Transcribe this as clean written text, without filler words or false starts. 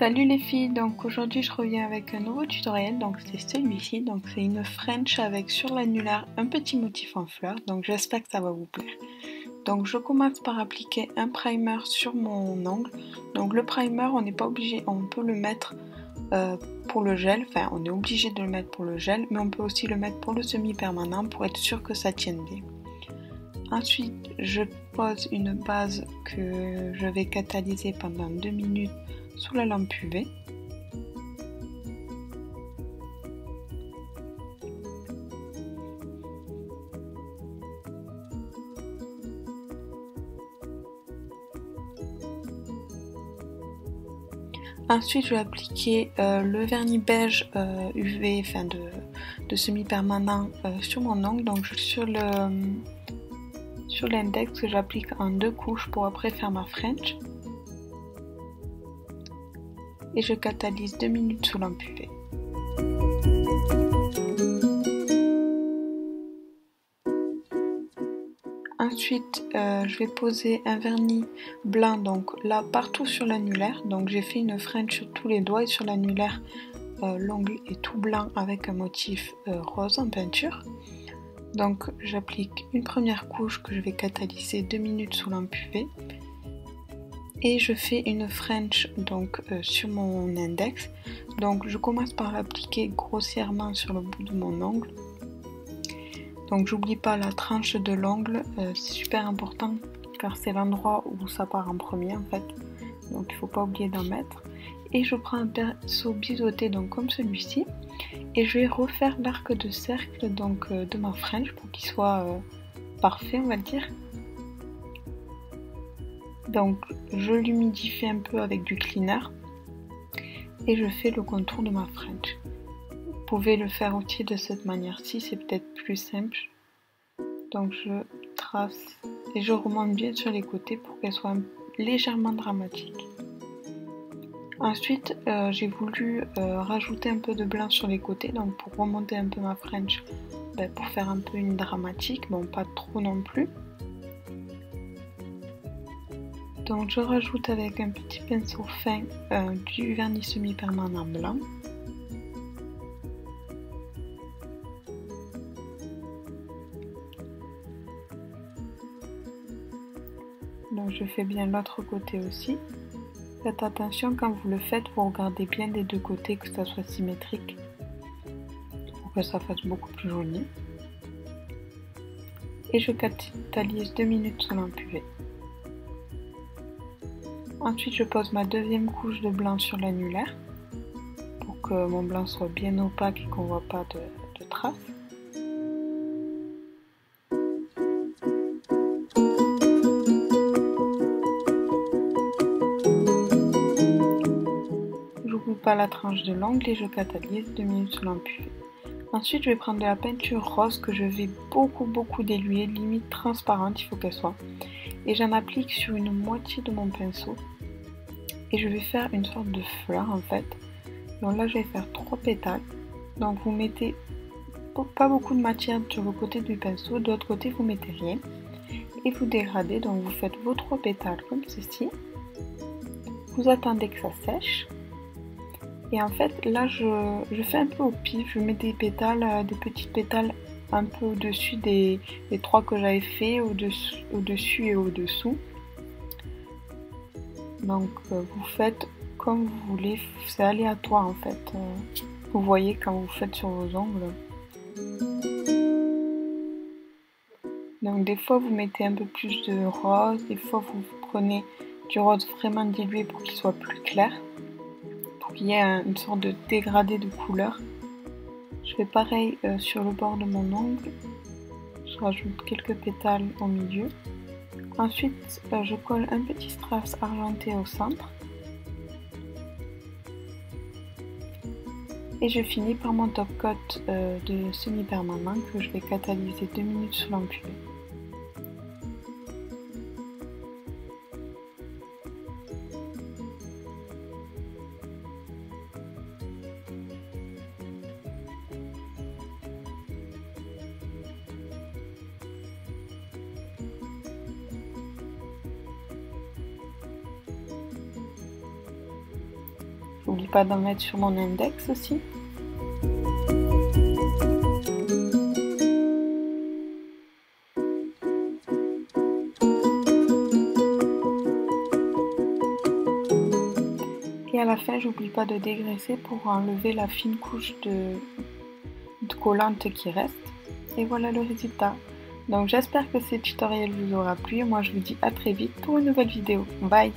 Salut les filles, donc aujourd'hui je reviens avec un nouveau tutoriel, donc c'est celui-ci, donc c'est une French avec sur l'annulaire un petit motif en fleurs, donc j'espère que ça va vous plaire. Donc je commence par appliquer un primer sur mon ongle, donc le primer on n'est pas obligé, on peut le mettre pour le gel, enfin on est obligé de le mettre pour le gel, mais on peut aussi le mettre pour le semi-permanent pour être sûr que ça tienne bien. Ensuite je pose une base que je vais catalyser pendant 2 minutes sous la lampe UV. Ensuite, je vais appliquer le vernis beige UV, enfin de semi-permanent sur mon ongle, donc sur l'index que j'applique en 2 couches pour après faire ma French. Et je catalyse 2 minutes sous lampe UV. Ensuite, je vais poser un vernis blanc, donc là partout sur l'annulaire. Donc j'ai fait une French sur tous les doigts et sur l'annulaire, l'ongle est tout blanc avec un motif rose en peinture. Donc j'applique une première couche que je vais catalyser 2 minutes sous lampe UV. Et je fais une French donc sur mon index. Donc je commence par l'appliquer grossièrement sur le bout de mon ongle. Donc j'oublie pas la tranche de l'ongle, c'est super important car c'est l'endroit où ça part en premier en fait. Donc il faut pas oublier d'en mettre. Et je prends un pinceau biseauté donc comme celui-ci. Et je vais refaire l'arc de cercle donc de ma French pour qu'il soit parfait on va dire. Donc je l'humidifie un peu avec du cleaner et je fais le contour de ma French. Vous pouvez le faire aussi de cette manière-ci, c'est peut-être plus simple. Donc je trace et je remonte bien sur les côtés pour qu'elle soit légèrement dramatique. Ensuite j'ai voulu rajouter un peu de blanc sur les côtés, donc pour remonter un peu ma French, pour faire un peu une dramatique, bon pas trop non plus. Donc je rajoute avec un petit pinceau fin du vernis semi-permanent blanc. Donc je fais bien l'autre côté aussi. Faites attention quand vous le faites, vous regardez bien des deux côtés que ça soit symétrique pour que ça fasse beaucoup plus joli. Et je catalyse 2 minutes sous lampe UV. Ensuite je pose ma deuxième couche de blanc sur l'annulaire pour que mon blanc soit bien opaque et qu'on ne voit pas de traces. J'oublie pas la tranche de l'ongle et je catalyse 2 minutes sous lampe UV. Ensuite je vais prendre de la peinture rose que je vais beaucoup diluer, limite transparente il faut qu'elle soit. Et j'en applique sur une moitié de mon pinceau. Et je vais faire une sorte de fleur en fait. Donc là je vais faire 3 pétales. Donc vous mettez pas beaucoup de matière sur le côté du pinceau, de l'autre côté vous mettez rien. Et vous dégradez, donc vous faites vos 3 pétales comme ceci. Vous attendez que ça sèche. Et en fait là je fais un peu au pif, je mets des pétales, des petites pétales un peu au-dessus des 3 que j'avais fait, au-dessus et au-dessous. Donc vous faites comme vous voulez, c'est aléatoire en fait, vous voyez quand vous faites sur vos ongles. Donc des fois vous mettez un peu plus de rose, des fois vous prenez du rose vraiment dilué pour qu'il soit plus clair, pour qu'il y ait une sorte de dégradé de couleur. Je fais pareil sur le bord de mon ongle, je rajoute quelques pétales au milieu. Ensuite, je colle un petit strass argenté au centre. Et je finis par mon top coat de semi-permanent que je vais catalyser 2 minutes sous lampe UV. J'oublie pas d'en mettre sur mon index aussi. Et à la fin, j'oublie pas de dégraisser pour enlever la fine couche de collante qui reste. Et voilà le résultat. Donc j'espère que ce tutoriel vous aura plu. Moi je vous dis à très vite pour une nouvelle vidéo. Bye!